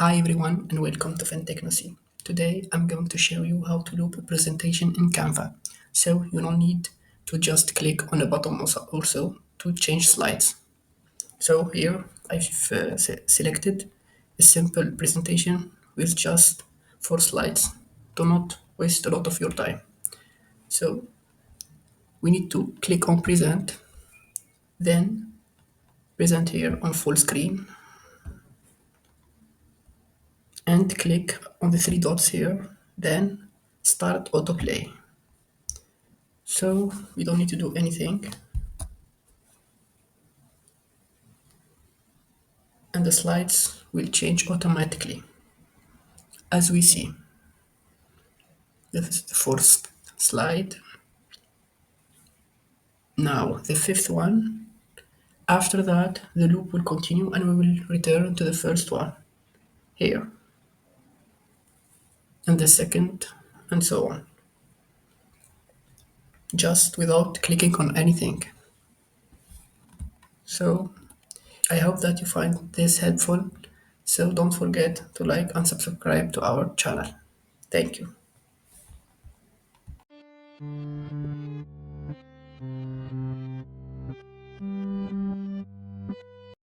Hi everyone and welcome to FinTechnology. Today I'm going to show you how to loop a presentation in Canva. So you don't need to just click on a button or so to change slides. So here I've selected a simple presentation with just 4 slides. Do not waste a lot of your time. So we need to click on present, then present here on full screen and click on the 3 dots here, then start autoplay. So we don't need to do anything and the slides will change automatically. As we see, this is the first slide. Now the fifth one. After that, the loop will continue and we will return to the first one here and the second and so on, just without clicking on anything. So I hope that you find this helpful. So don't forget to like and subscribe to our channel. Thank you.